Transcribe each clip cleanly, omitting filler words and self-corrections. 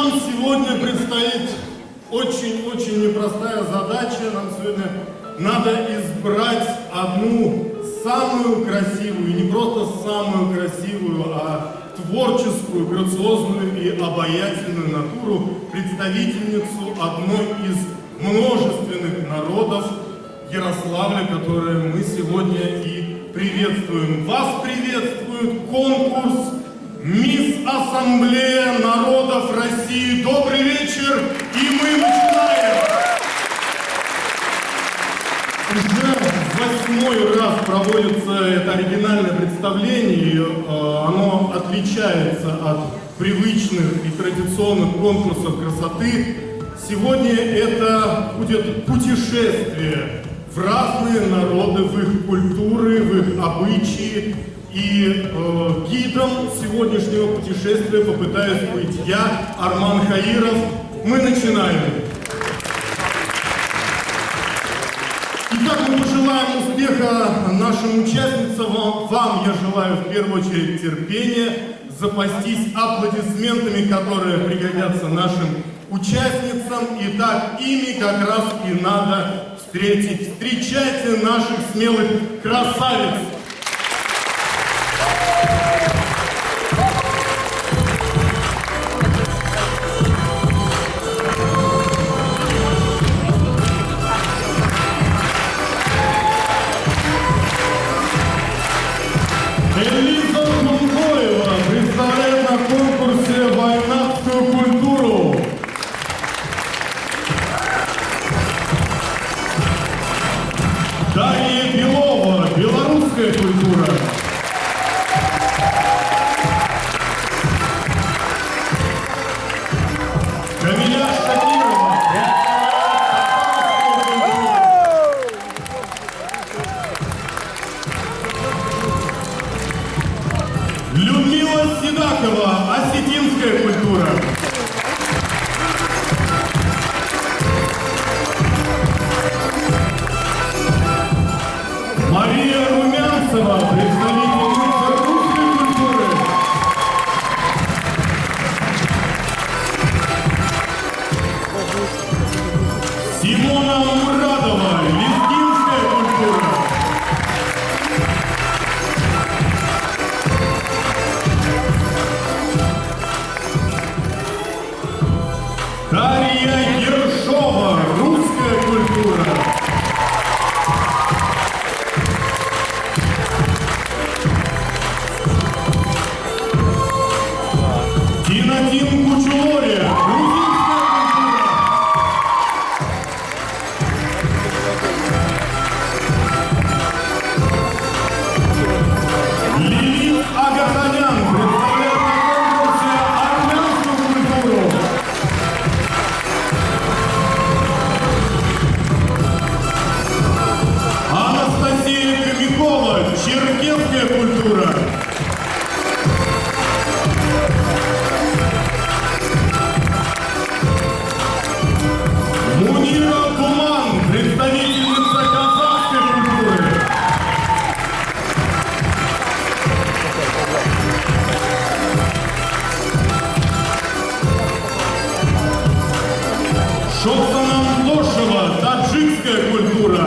нам сегодня предстоит очень непростая задача. Нам сегодня надо избрать одну самую красивую, и не просто самую красивую, а творческую, грациозную и обаятельную натуру, представительницу одной из множественных народов Ярославля, которые мы сегодня и приветствуем. Вас приветствует конкурс «Мисс Ассамблея народов России». Добрый вечер, и мы начинаем! Уже 8-й раз проводится это оригинальное представление. Оно отличается от привычных и традиционных конкурсов красоты. Сегодня это будет путешествие в разные народы, в их культуры, в их обычаи. И гидом сегодняшнего путешествия попытаюсь быть я, Арман Хаиров. Мы начинаем. Итак, мы пожелаем успеха нашим участницам. Вам я желаю в первую очередь терпения, запастись аплодисментами, которые пригодятся нашим участницам. Итак, ими как раз и надо встретить. Встречайте наших смелых красавиц! Элиза Кункоева представляет на конкурсе вайнакскую культуру. Дарья Белова, белорусская культура. Камиля Шакирова, Людмила Седакова, осетинская культура. Мария Румянцева, представительница русской культуры. Симона Мурадова, лезгинская культура. Дарья Ершова, русская культура. Динатин Кучулория, грузинская культура. Лилит Агатанян представляет на конкурсе армянскую культуру. Анастасия Хомякова, черкесская культура. Мунира Туман, представительница казахской культуры. Шохсана Млошева, таджикская культура.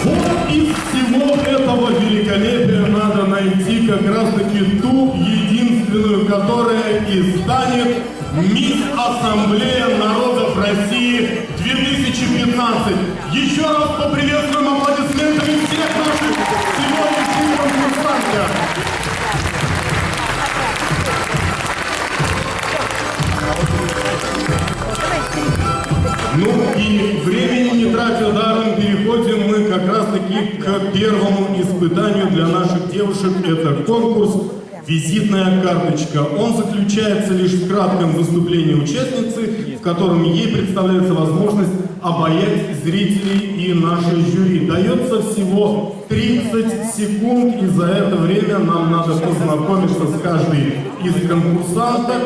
Вот из всего этого великолепия надо найти как раз-таки ту единственную, которая и станет Мисс Ассамблея народов России 2015. Еще раз поприветствуем аплодисментами всех наших сегодняшних конкурсантов. Ну и времени не тратя даром, переходим мы как раз раз-таки к первому испытанию для наших девушек. Это конкурс «Визитная карточка». Он заключается лишь в кратком выступлении участницы, в котором ей представляется возможность обаять зрителей и наше жюри. Дается всего 30 секунд, и за это время нам надо познакомиться с каждой из конкурсанток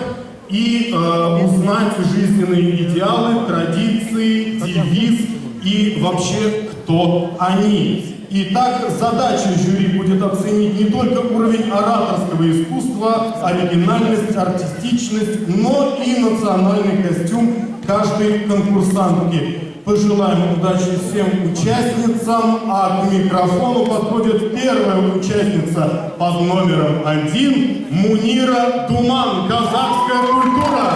и узнать жизненные идеалы, традиции, девиз и вообще кто они. Итак, задача жюри будет оценить не только уровень ораторского искусства, оригинальность, артистичность, но и национальный костюм каждой конкурсантки. Пожелаем удачи всем участницам, а к микрофону подходит первая участница под номером 1 Мунира Думан, казахская культура.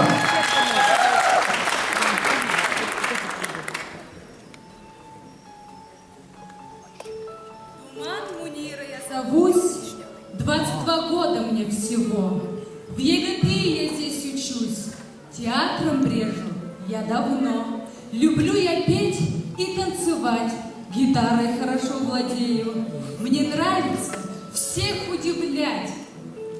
Зовусь, 22 года мне всего. В ЕГТ я здесь учусь, театром брежу я давно. Люблю я петь и танцевать, гитарой хорошо владею. Мне нравится всех удивлять,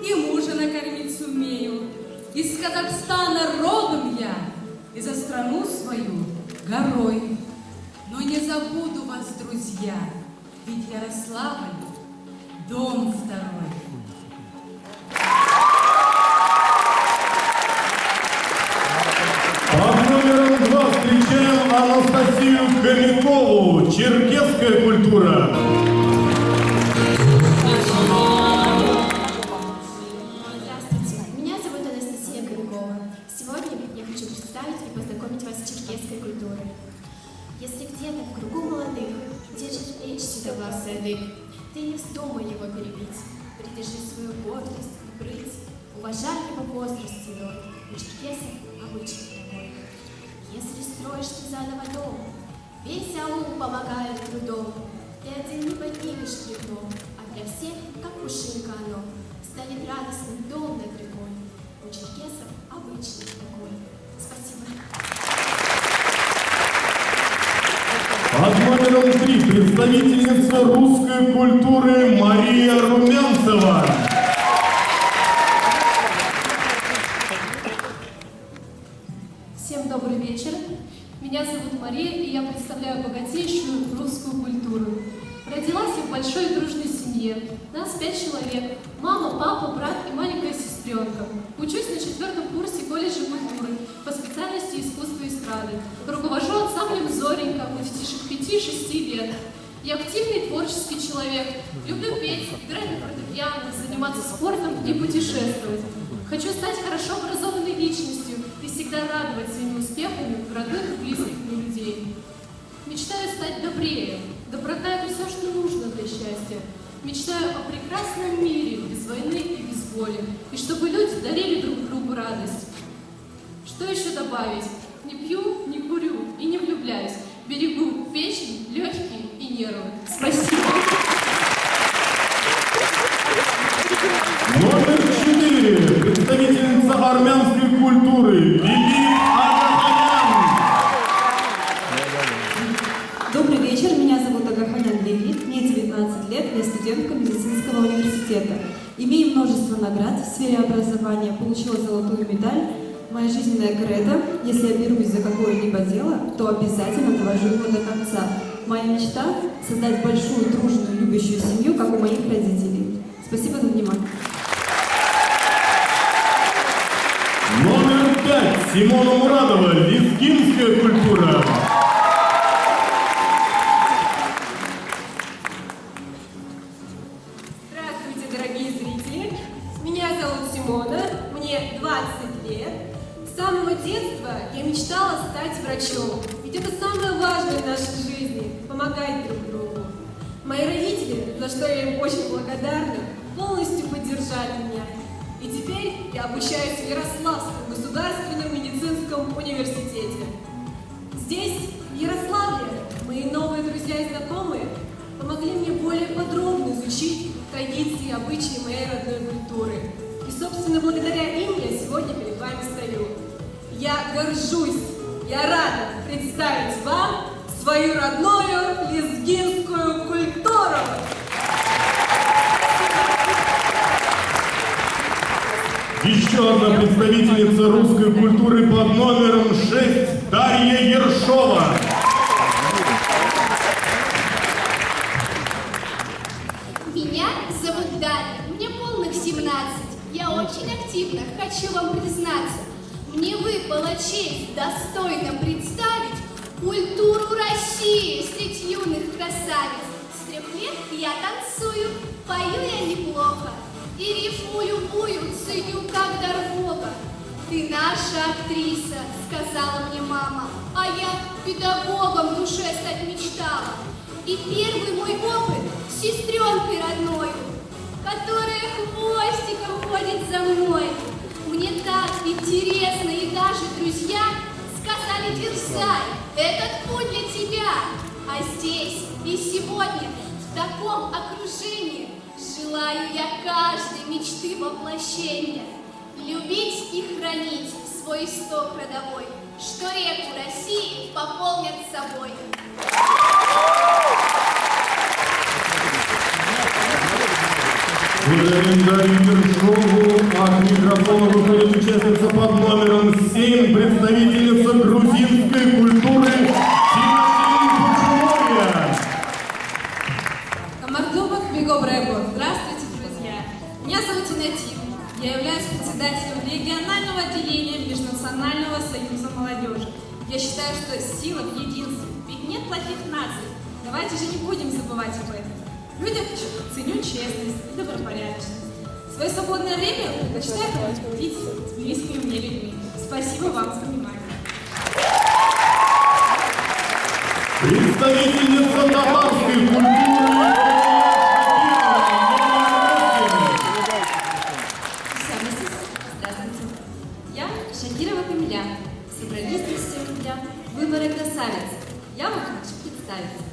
и мужа накормить сумею. Из Казахстана родом я, и за страну свою горой. Но не забуду вас, друзья, ведь Ярославль — дом второй. Под номером 2 встречаем Анастасию Хомякову, черкесская культура. Здравствуйте, меня зовут Анастасия Хомякова. Сегодня я хочу представить и познакомить вас с черкесской культурой. Если где-то в кругу молодых держишь речь седовласый язык, ты не вздумай его перебить. Придержи свою гордость и прыть, уважай его возраст седой. У черкесов обычай такой. Если строишь ты заново дом, весь аул помогает трудом. Ты один не поднимешь бревно, а для всех, как пушинка оно, станет радостным дом над рекой. У черкесов обычай такой. Спасибо. Под номером 3 представительница русской культуры Мария Румянцева. Всем добрый вечер. Меня зовут Мария, и я представляю богатейшую русскую культуру. Родилась я в большой дружной семье. Нас 5 человек. Мама, папа, брат и маленькая сестренка. Учусь на 4-м курсе колледжа культуры по специальности искусства эстрады. Руковожу ансамблем «Зоренька» мальчишек 5-6 лет. Я активный творческий человек. Люблю петь, играть на фортепиано, заниматься спортом и путешествовать. Хочу стать хорошо образованной личностью и всегда радовать своими успехами родных и близких мне людей. Мечтаю стать добрее. Доброта — это все, что нужно для счастья. Мечтаю о прекрасном мире, без войны и без боли. И чтобы люди дарили друг другу радость. Что еще добавить? Не пью, не курю и не влюбляюсь. Берегу печень, легкие и нервы. Спасибо. Номер 4. Представительница армянской культуры Биби Агаханян. Добрый вечер, меня зовут Агаханян Биби, мне 19 лет, я студентка медицинского университета. Имею множество наград в сфере образования, получила золотую медаль. Моя жизненная кредо: если я берусь за какое-либо дело, то обязательно довожу его до конца. Моя мечта — создать большую, дружную, любящую семью, как у моих родителей. Спасибо за внимание. Номер 5. Симона Мурадова, лезгинская культура. Здравствуйте, дорогие зрители! Меня зовут Симона, мне 20 лет. С самого детства я мечтала стать врачом, ведь это самое важное в нашей жизни – помогать друг другу. Мои родители, за что я им очень благодарна, полностью поддержали меня. И теперь я обучаюсь в Ярославском государственном медицинском университете. Здесь, в Ярославле, мои новые друзья и знакомые помогли мне более подробно изучить традиции и обычаи моей родной культуры. И, собственно, благодаря им я сегодня перед вами стою. Я горжусь, я рада представить вам свою родную лезгинскую культуру. Еще одна представительница русской культуры под номером 6 Дарья Ершова. Меня зовут Дарья, мне полных 17. Я очень активна, хочу вам признаться. Мне выпала честь достойно представить культуру России среди юных красавиц. С 3 лет я танцую, пою я неплохо. И рифму любую ценю, как дар Бога. Ты наша актриса, сказала мне мама, а я педагогом в душе стать мечтала. И первый мой опыт с сестренкой родною, которая хвостиком ходит за мной. Мне так интересно, и даже друзья сказали: дерзай, этот путь для тебя. А здесь и сегодня, в таком окружении, желаю я каждой мечты воплощения. Любить и хранить свой исток родовой, что реку России пополнят собой. Благодарим Дарью Ершову. А к микрофону выходит участница под номером 7, представительница грузинской культуры Тимофея. Камардубов Бегобрего. Здравствуйте, друзья. Меня зовут Инатив. Я являюсь председателем регионального отделения Межнационального союза молодежи. Я считаю, что сила в единстве. Ведь нет плохих наций. Давайте же не будем забывать об этом. В людях ценю честность и добропорядочность. В свое свободное время предпочитаю проводить с близкими мне людьми. Спасибо вам за внимание. Представительница татарской культуры. Здравствуйте. Я Шакирова Камиля. Собрались здесь сегодня выборы красавиц. Я вам хочу представиться.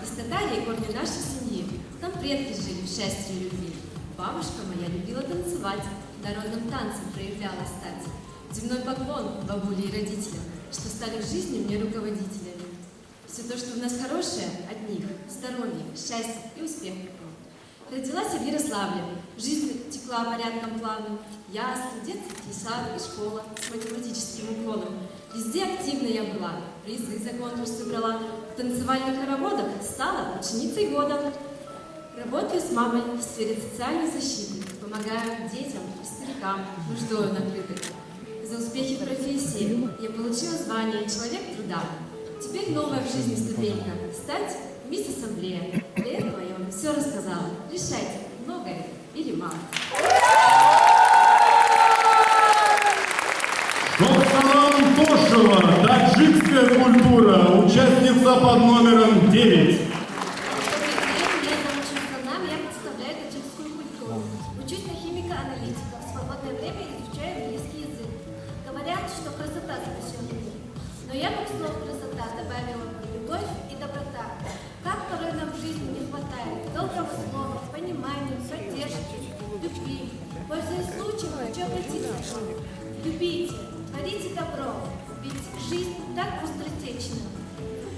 Из Татарии корни нашей семьи. Там предки жили в счастье и любви. Бабушка моя любила танцевать, народным танцем проявляла стать. Земной поклон бабуле и родителям, что стали в жизни мне руководителями. Все то, что в нас хорошее, от них, здоровье, счастье и успех. Родилась я в Ярославле. Жизнь текла порядком плавным. Ясли, детский сад и школа с математическим уклоном. Везде активно я была, призы за конкурсы брала. В танцевальных хороводах стала ученицей года. Работаю с мамой в сфере социальной защиты, помогаю детям и старикам, нуждою накрытых. За успехи в профессии я получила звание «Человек труда». Теперь новая в жизни ступенька – стать мисс Ассамблея. Для этого я вам все рассказала. Решайте, многое или мало. Шохсарам Тошева, таджикская культура, участница под номером 9. Меня зовут Шахсанам, я представляю таджикскую культуру. Учусь на химика-аналитика. В свободное время изучаю английский язык. Говорят, что красота спасет мир. Но я бы к слову красота добавила любовь и доброта. Как порой нам в жизни не хватает доброго слова, понимания, поддержки, любви. Пользуясь случаем, хочу обратиться к вам. Любите, творите добро, ведь жизнь так быстротечна.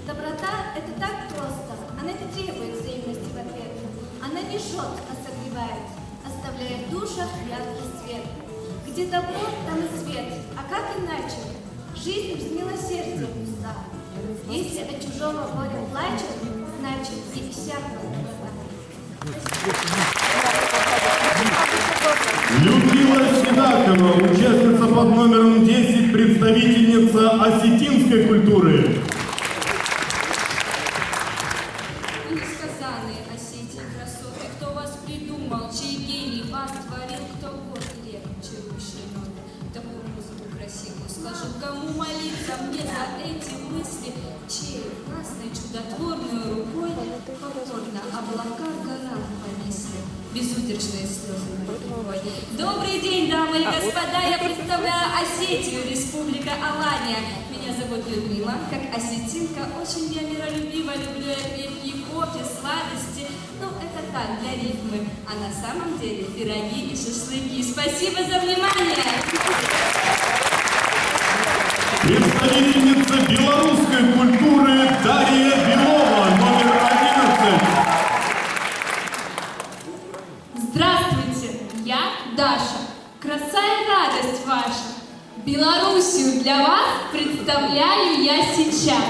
Доброта – это так просто, она не требует взаимности в ответ. Она не жжет, а согревает, оставляя в душах яркий свет. Где добро, там и свет, а как иначе? Жизнь без милосердия пуста. Если от чужого горя плачет, значит и иссякла доброта. Людмила Седакова, участница под номером 10, представительница осетинской культуры. Несказанные Осетии красоты, кто вас придумал, чей гений вас творил, кто год и лет чарующие ноты, такую музыку красивую сложил, кому молиться мне за эти мысли, чьей красной чудотворной рукой покорно облака в горах повисли, безудержные слезы над рекой. Добрый день, дамы и господа, я представляю Осетию, республика Алания. Меня зовут Людмила, как осетинка, очень я миролюбива, люблю я крепкий кофе, сладости. Ну, это так, для рифмы, а на самом деле пироги и шашлыки. Спасибо за внимание! Представительница белорусской культуры Дарья Белова, номер 11. Здравствуйте, я Даша. Краса и Белоруссию для вас представляю я сейчас.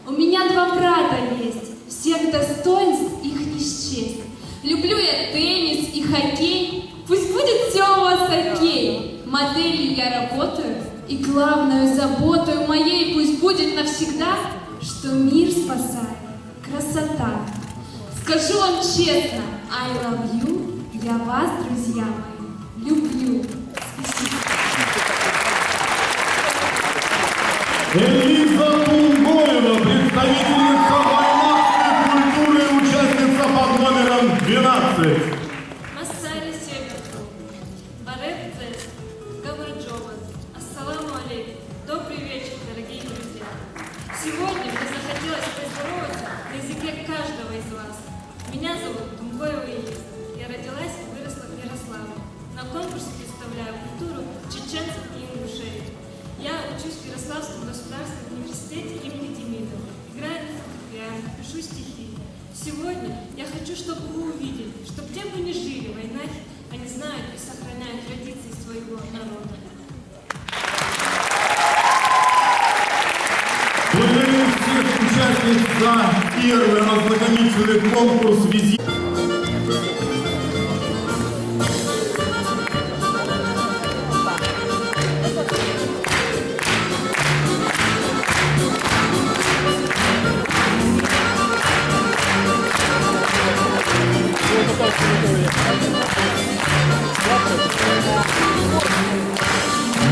У меня два брата есть, всех достоинств их не счесть. Люблю я теннис и хоккей, пусть будет все у вас окей. Моделью я работаю, и главную заботою моей пусть будет навсегда, что мир спасает красота. Скажу вам честно, I love you, я вас, друзья мои, люблю. Элиза Тунгоева, представительница маймакской культуры и участница под номером 12. Массари Северцев, Барет Цес, Гамарджован, Ассаламу алейкум. Добрый вечер, дорогие друзья. Сегодня мне захотелось поздороваться на языке каждого из вас. Меня зовут Тунгоева Элиза. Я родилась и выросла в Ярославле. На конкурсе представляю культуру чеченцев и ингушей. Я учусь в Ярославском государственном университете имени Демидова. Играю на фортепиано, пишу стихи. Сегодня я хочу, чтобы вы увидели, что где бы ни жили в войнах, они знают и сохраняют традиции своего народа. Благодарю всех участниц за первый ознакомительный конкурс «Визит».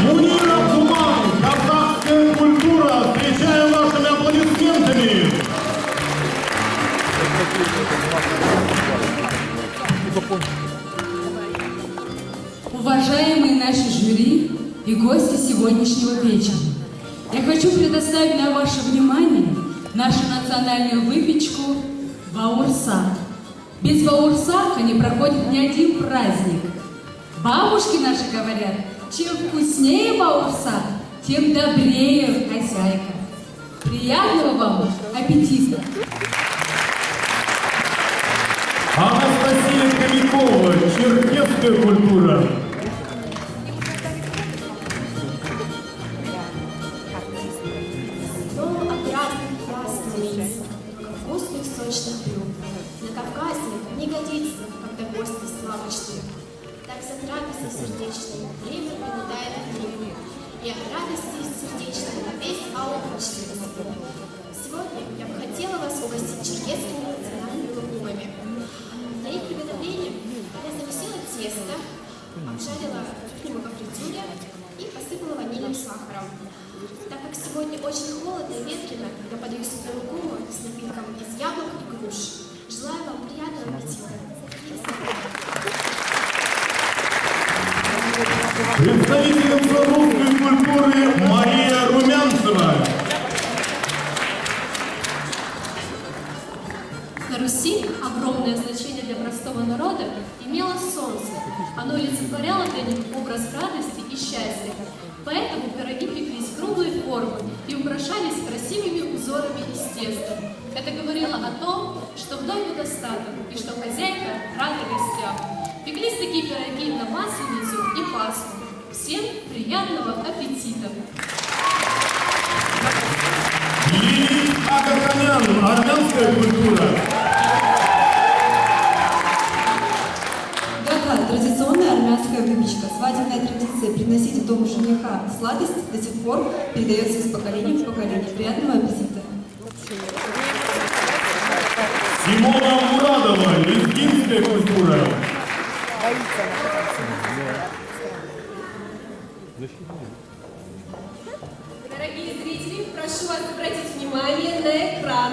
Мунира Туман, казахская культура. Встречаем вашими аплодисментами. Уважаемые наши жюри и гости сегодняшнего вечера, я хочу предоставить на ваше внимание нашу национальную выпечку бауырсак. Без бауырсака не проходит ни один праздник. Бабушки наши говорят, чем вкуснее бауырсак, тем добрее хозяйка. Приятного вам аппетита! Анастасия Хомякова, черкесская культура. Но от разных раз становится вкусных сочных блюд. На Кавказе не годится, когда гости слабочные. Так за трапезой сердечной время прилетает к ним. И от радости сердечной весь аул почти распил. Сегодня я бы хотела вас угостить черкесскими национальными блюдами. Для их приготовления я замесила тесто, обжарила крупу во фритюре и посыпала ванильным сахаром. Так как сегодня очень холодно и ветрено, я подаю свою куму с напитком из яблок и груш. Желаю вам приятного аппетита. Представительница русской культуры Мария Румянцева. На Руси огромное значение для простого народа имело солнце. Оно олицетворяло для них образ радости и счастья. Поэтому пироги пеклись круглой формы и украшались красивыми узорами из теста. Это говорило о том, что в доме достаток и что хозяйка рада гостям. Пеклись такие пироги на Масленицу и Пасху. Всем приятного аппетита! Лилия Агаханян, армянская культура. Гаха – традиционная армянская выпечка. Свадебная традиция приносить в дом жениха сладость до сих пор передается из поколения в поколение. Приятного аппетита! Симона Мурадова, лезгинская культура. Дорогие зрители, прошу вас обратить внимание на экран.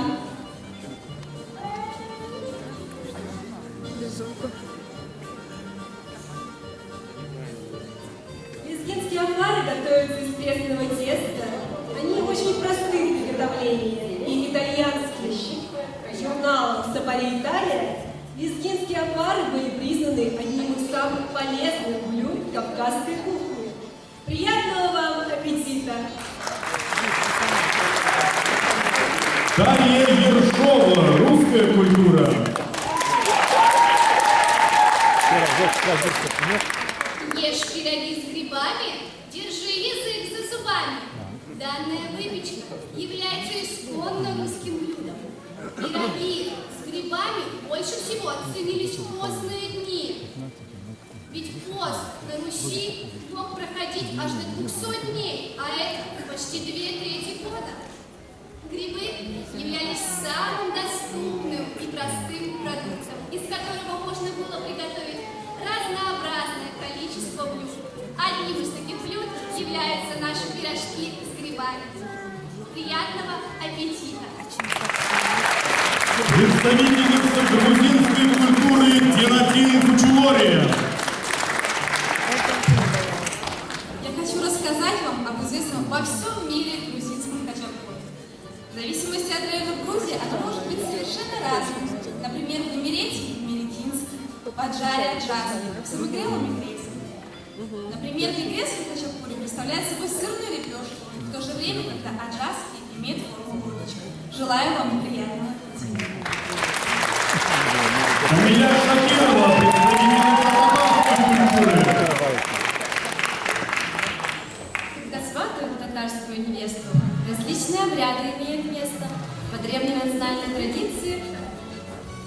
Лезгинские опары готовятся из пресного теста. Они очень просты в приготовлении. И итальянский журнал «Сапари Италия» лезгинские опары были признаны одним из самых полезных блюд кавказской кухни. Приятного вам аппетита! Дарья Ершова, русская культура. Ешь пироги с грибами, держи язык грибами. Данная выпечка является исконно русским блюдом. Пироги с грибами больше всего ценились в постные дни. Ведь пост на Руси мог проходить аж до 200 дней, а это почти 2/3 года. Грибы являлись самым доступным и простым продуктом, из которого можно было приготовить разнообразное количество блюд. Одним из таких блюд являются наши пирожки с грибами. Приятного аппетита! Представительница грузинской культуры Динатин Кучулория. Я хочу рассказать вам об известном во всем мире грузинском хачапури. В зависимости от района Грузии оно может быть совершенно разным. Например, в Имерете – мелитинский, в Аджаре – аджарский, в Самогрелу – мигрейский. Например, мигрейский хачапури представляет собой сырную лепешку, в то же время, когда аджарский имеет форму булочки. Желаю вам приятного аппетита. Амиля Шакирова, представительница татарской культуры. Когда сватают татарскую невесту, различные обряды имеют место. По древней национальной традиции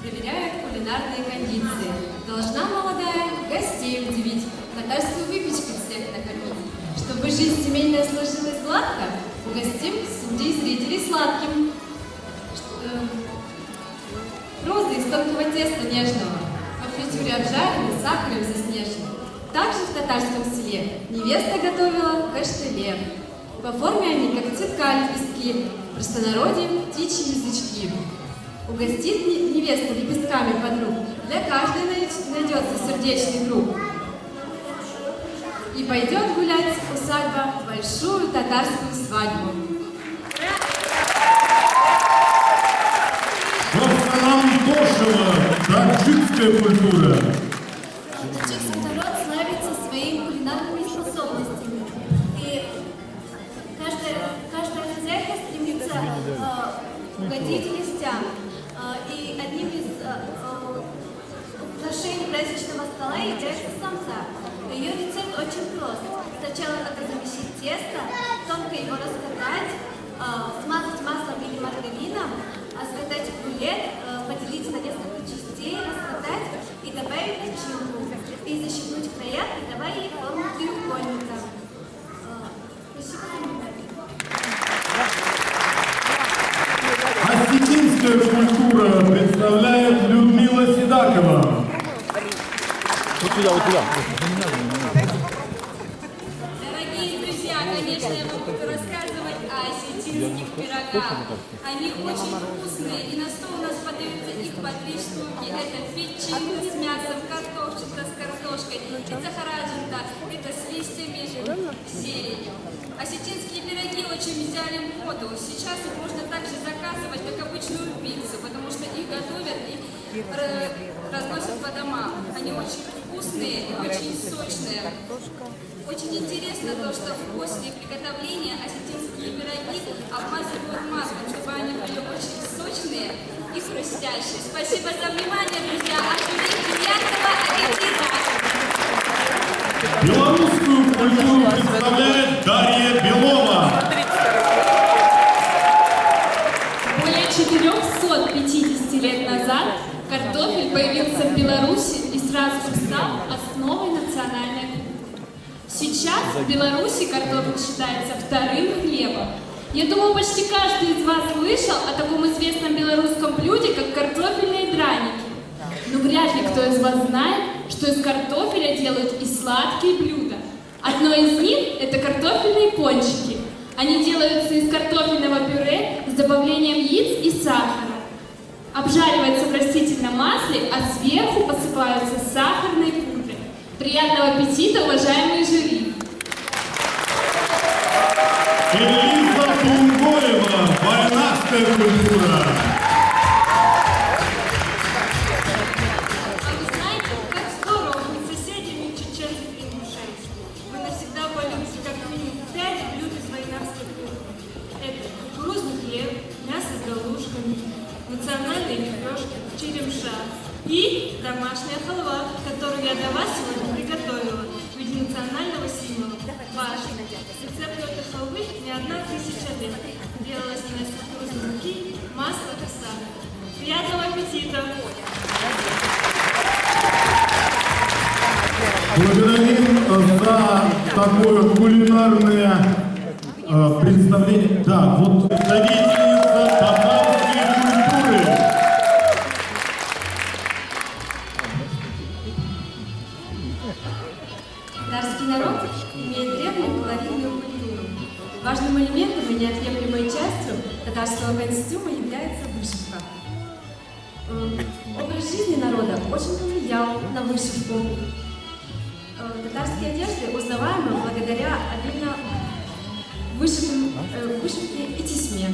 проверяют кулинарные кондиции. Должна молодая гостей удивить, татарскую выпечку всех накормить. Чтобы жизнь семейная сложилась гладко, угостим судей и зрителей сладким. Розы из тонкого теста нежного, по фритюре обжарены, сахаром заснежены. Также в татарском селе невеста готовила каштеле. По форме они как цветка лепестки, в простонародье птичьи язычки. Угостит невеста лепестками подруг, для каждой найдется сердечный друг. И пойдет гулять усадьба в большую татарскую свадьбу. Ростанам Тошева, таджикская культура. Таджикский народ славится своими кулинарными способностями. И каждая хозяйка стремится угодить гостям. И одним из украшений праздничного стола является самса. Ее рецепт очень прост. Сначала надо замесить тесто, тонко его раскатать, смазать маслом или маргарином, раскатать рулет, поделить на несколько частей, раскатать и добавить начинку. И защипнуть края, придавая ей форму треугольника. Осетинская культура представляет Людмила Седакова. Дорогие друзья, конечно, я могу рассказывать о осетинских пирогах. Они очень вкусные, и на стол у нас подаются их по 3 штуки. Это печенье с мясом, картошечка с картошкой, это хараджинта, это с листьями зелени. Осетинские пироги очень взяли в моду. Сейчас их можно также заказывать, как обычную пиццу, потому что их готовят и разносят по домам. Они очень вкусные и очень сочные. Очень интересно то, что после приготовления осетинские пироги обмазывают маслом, чтобы они были очень сочные и хрустящие. Спасибо за внимание, друзья. А теперь приятного аппетита! Белорусскую культуру представляет Дарья Белова. Более 450 лет назад картофель появился в Беларуси и сразу же стал основой национальной культуры. Сейчас в Беларуси картофель считается вторым хлебом. Я думаю, почти каждый из вас слышал о таком известном белорусском блюде, как картофельные драники. Но вряд ли кто из вас знает, что из картофеля делают и сладкие блюда. Одно из них – это картофельные пончики. Они делаются из картофельного пюре с добавлением яиц и сахара. Обжариваются в растительном масле, а сверху посыпаются сахарной пудрой. Приятного аппетита, уважаемые жюри! Элиза Тунгоева, войнахская культура. А вы знаете, как здорово быть соседями чеченцев-ингушетов? Вы навсегда полюбите как минимум 5 блюд из войнавской кухни. Это кукурузный хлеб, мясо с галушками, национальные лепешки, черемша и домашняя халва, которую я для вас сегодня приготовила. в виде национального символа – башни. Рецепт этой халвы не 1000 лет. Делалась она из кукурузной муки, масла и сахара. Приятного аппетита! Благодарим за такое кулинарное представление. Да, вот представительница татарской культуры. Татарский народ имеет древнюю колоритную культуру. Важным элементом и неотъемлемой частью татарского костюма является вышивка. Образ жизни народа очень повлиял на вышивку. Татарские одежды узнаваемы благодаря обильно вышивке и тесьме.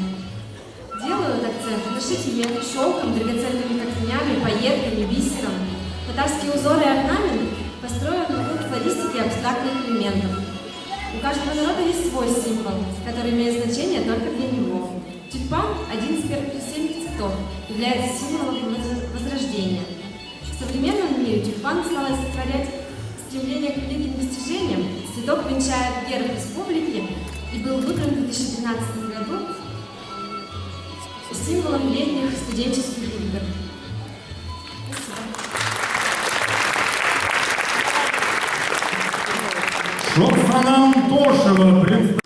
Делают акцент на шитье, шелком, драгоценными камнями, пайетками, бисером. Татарские узоры и орнамент построены вокруг флористики абстрактных элементов. У каждого народа есть свой символ, который имеет значение только для него. Тюльпан, один из первых весенних цветов, является символом возрождения. В современном мире тюльпан стал олицетворять стремление к великим достижениям. Цветок венчает герб республики и был выбран в 2013 году символом летних студенческих игр. Шоксана Антошева представляет.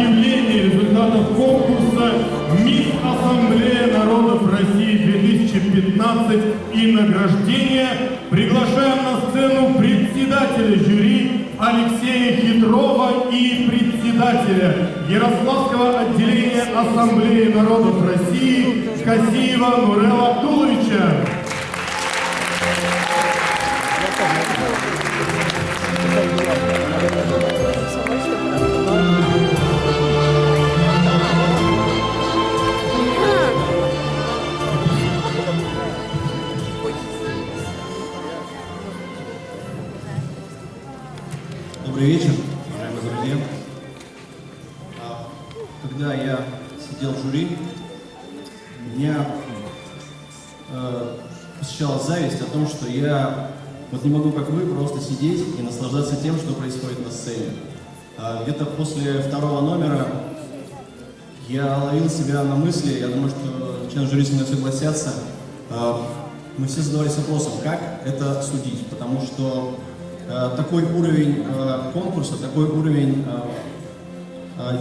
объявление результатов конкурса «Мисс Ассамблея народов России 2015» и награждения приглашаем на сцену председателя жюри Алексея Хитрова и председателя Ярославского отделения Ассамблеи народов России Касиева Нурела Абдуловича. Добрый вечер, уважаемые друзья. Когда я сидел в жюри, меня посещала зависть о том, что я вот не могу, как вы, просто сидеть и наслаждаться тем, что происходит на сцене. Где-то после второго номера я ловил себя на мысли, я думаю, что члены жюри со мной согласятся, мы все задавались вопросом, как это судить, потому что такой уровень конкурса, такой уровень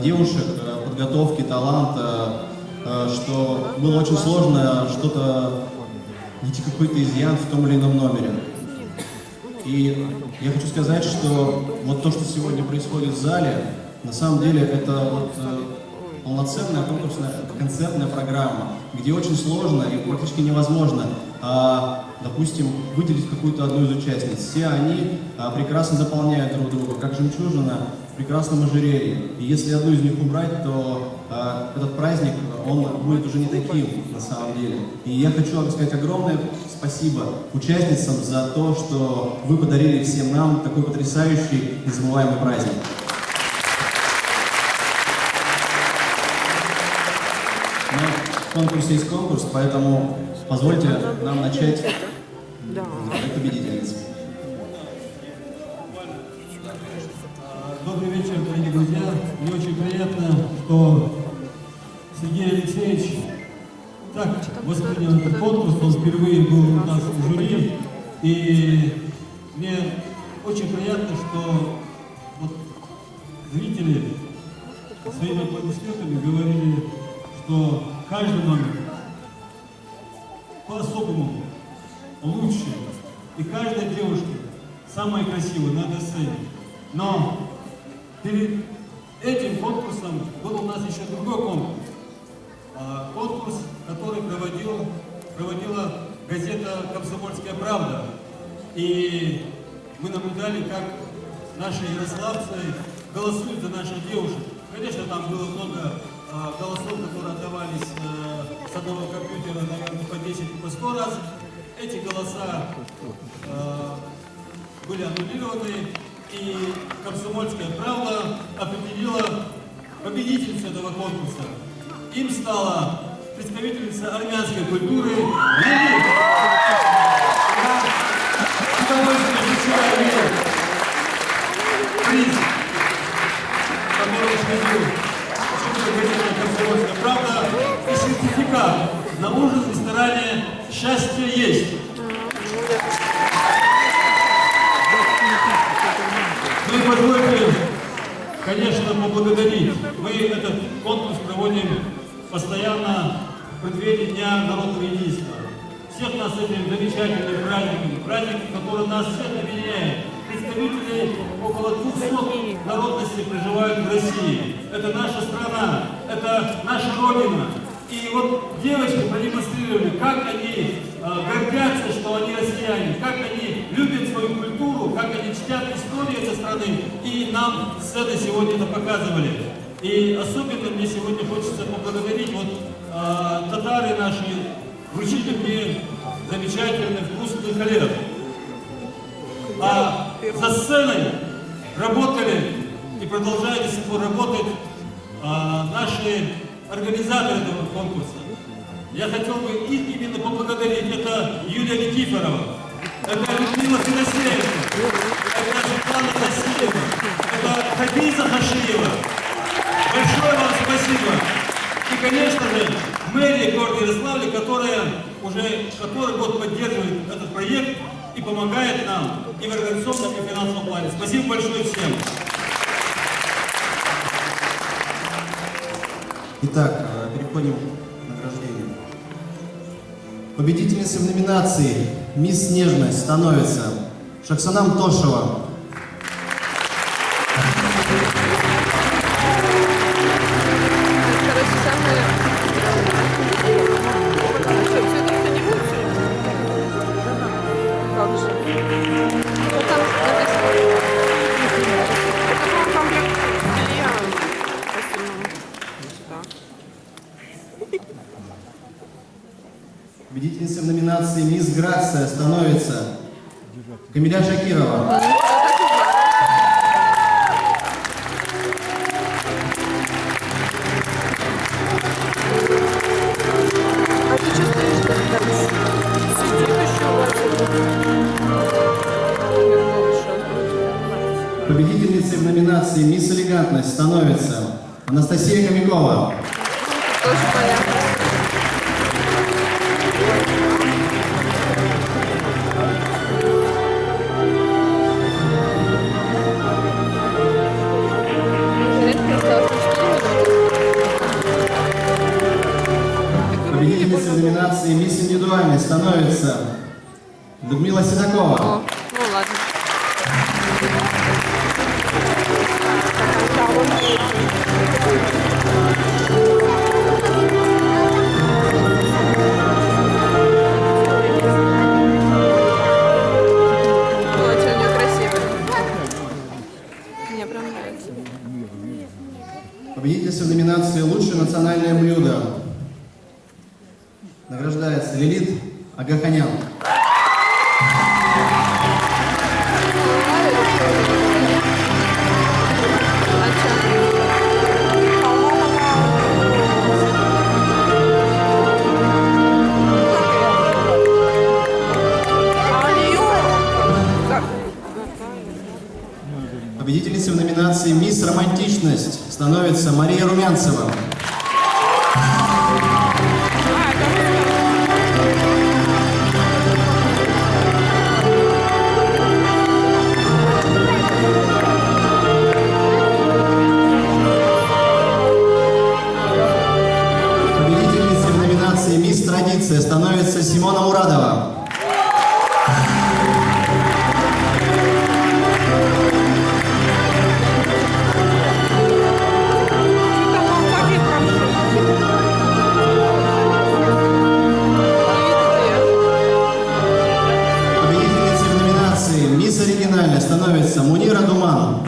девушек, подготовки, таланта, что было очень сложно что-то, найти какой-то изъян в том или ином номере. И я хочу сказать, что вот то, что сегодня происходит в зале, на самом деле это вот полноценная конкурсная концертная программа, где очень сложно и практически невозможно, допустим, выделить какую-то одну из участниц. Все они прекрасно дополняют друг друга, как жемчужина в прекрасном ожерелье. И если одну из них убрать, то этот праздник, он будет уже не таким на самом деле. И я хочу сказать огромное спасибо участницам за то, что вы подарили всем нам такой потрясающий, незабываемый праздник. Но конкурс есть конкурс, поэтому позвольте нам начать с победительницы. Добрый вечер, дорогие друзья. Мне очень приятно, что Сергей Алексеевич так воспринял этот конкурс. Он впервые был у нас в жюри. И мне очень приятно, что вот зрители своими аплодисментами говорили, что каждый номер по-особому лучше. И каждая девушка самая красивая на этой сцене. Но перед этим конкурсом был у нас еще другой конкурс. Конкурс, который проводила газета «Комсомольская правда». И мы наблюдали, как наши ярославцы голосуют за наших девушек. Конечно, там было много голосов, которые отдавались с одного компьютера, наверное, по 10 и по 100 раз. Эти голоса были аннулированы, и «Комсомольская правда» определила победительницу этого конкурса. Им стала представительница армянской культуры Лили. Я с удовольствием вручаю ей приз, который ходил газета «Комсомольская правда», и сертификат на ужин в ресторане «Счастье есть». Ну и позвольте, конечно, поблагодарить. Мы этот конкурс проводим постоянно в преддверии Дня народного единства. Всех нас этим замечательным праздником, который нас всех объединяет. Представители около 200 народностей проживают в России. Это наша страна, это наша Родина. И вот девочки продемонстрировали, как они гордятся, что они россияне, как они любят свою культуру, как они чтят историю этой страны. И нам сцены сегодня это показывали. И особенно мне сегодня хочется поблагодарить вот татары наши, вручили мне замечательный вкусный хлеб. А за сценой работали и продолжают до сих пор работать наши организаторы этого конкурса. Я хотел бы их именно поблагодарить. Это Юлия Никифорова, это Людмила Федосеевна, это Светлана Касиева, это Хадиза Хашиева. Большое вам спасибо. И, конечно же, мэрия города Ярославля, которая уже который год поддерживает этот проект и помогает нам и в организационном, и в финансовом плане. Спасибо большое всем. Итак, переходим к награждению. Победительницей в номинации «Мисс Нежность» становится Шаксанам Тошева. Победительницей в номинации «Мисс Грация» становится Камиля Шакирова. Победительницей в номинации «Мисс Элегантность» становится Анастасия Хомякова. Тоже понятно. Победительницей в номинации «Мисс Индивидуальность» становится Людмила Седокова. О, ну ладно. Платье у нее красивое. Мне прям нравится. Победительницей в номинации «Лучшее национальное блюдо» награждается Лилит Агаханян. Победительницей в номинации «Мисс Романтичность» становится Мария Румянцева. Победительницей в номинации «Мисс Традиция» становится Симона Мурадова. Победительницей в номинации «Мисс Оригинальная» становится Мунира Думан.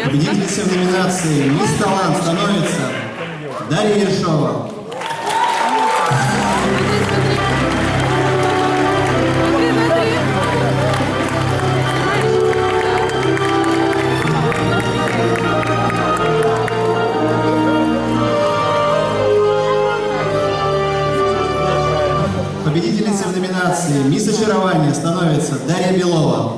Победительницей в номинации «Мисс Талант» становится Дарья Ершова. Победительницей в номинации «Мисс Очарование» становится Дарья Белова.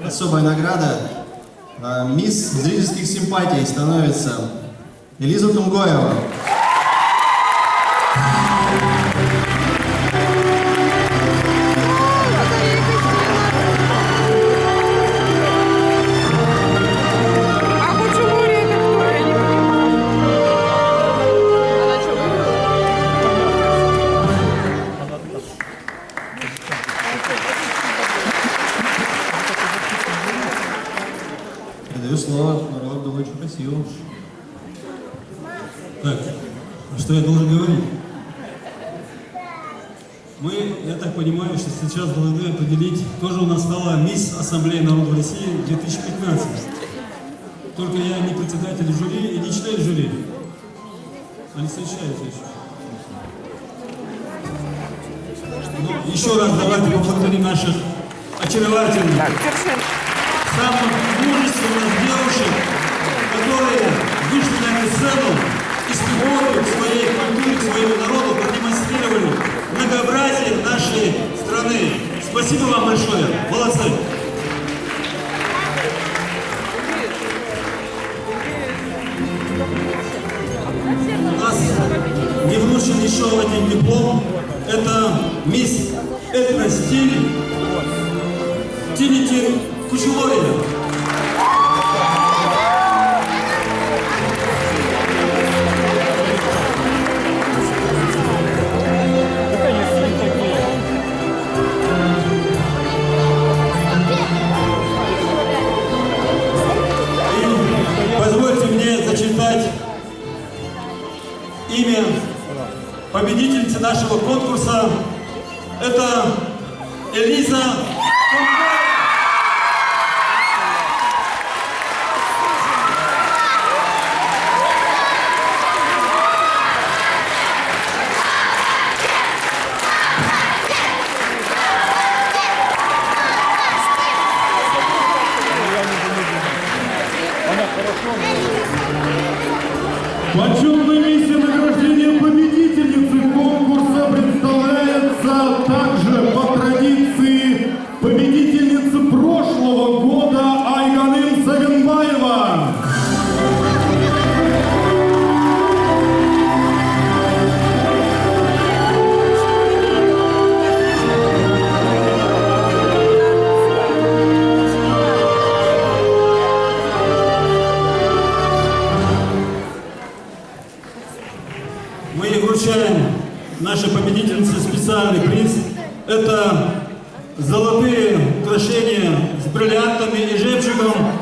Особая награда «Мисс зрительских симпатий» становится Элиза Тумгоева. Передаю слово Марго Беловичу Красиву. Так, что я должен говорить? Мы, я так понимаю, что сейчас должны определить, тоже у нас стала мисс Ассамблеи народов России 2015. Только я не председатель жюри и не член жюри. Они встречаются еще. Ну, еще раз давайте поблагодарим наших очаровательных, самых мужественных девушек, которые вышли на эту сцену У нас не вручен еще один диплом. Это мисс Этностиль Тинити Кучулория. Позвольте мне зачитать имя победительницы нашего конкурса. Это Элиза. Почетная миссия награждения победительницы конкурса представляется также по традиции победительницы прошлого года Айганим Сагынбаева. Мы вручаем нашей победительнице специальный приз. Это золотые украшения с бриллиантами и жемчугом,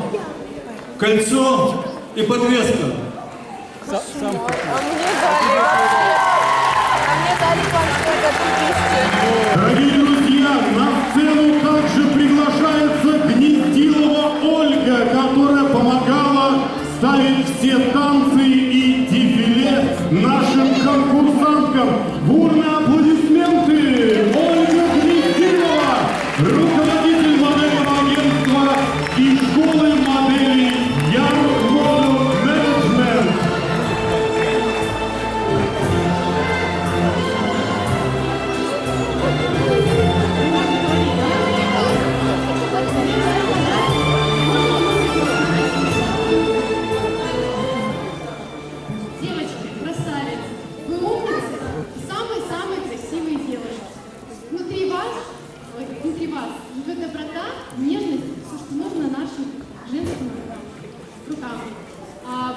кольцо и подвеска. А мне дали конфеты 200. Дорогие друзья, на сцену также приглашается Гнездилова Ольга, которая помогала ставить все танцы и дефиле нашим конкурсанткам. Бурные аплодисменты! Ольга Гнездилова, руководитель модельного агентства и школы моделей Young Model Management. Девочки, красавицы, вы умницы, самые-самые красивые девушки. Внутри вас живет доброта, нежность, все, что нужно нашим женским рукам.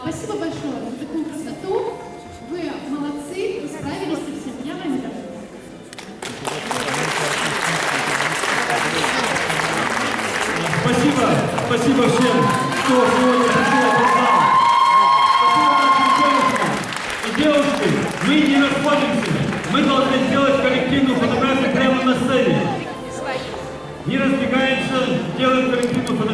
Спасибо большое за такую красоту. Вы молодцы, вы справились со всем. Я вам рада. Спасибо всем, кто сегодня пришел в зал. Спасибо нашим девушкам. И девушки, мы не расходимся. Мы должны сделать коллективную фотографию прямо на сцене. Не разбегаемся, делаем коллективную фотографию.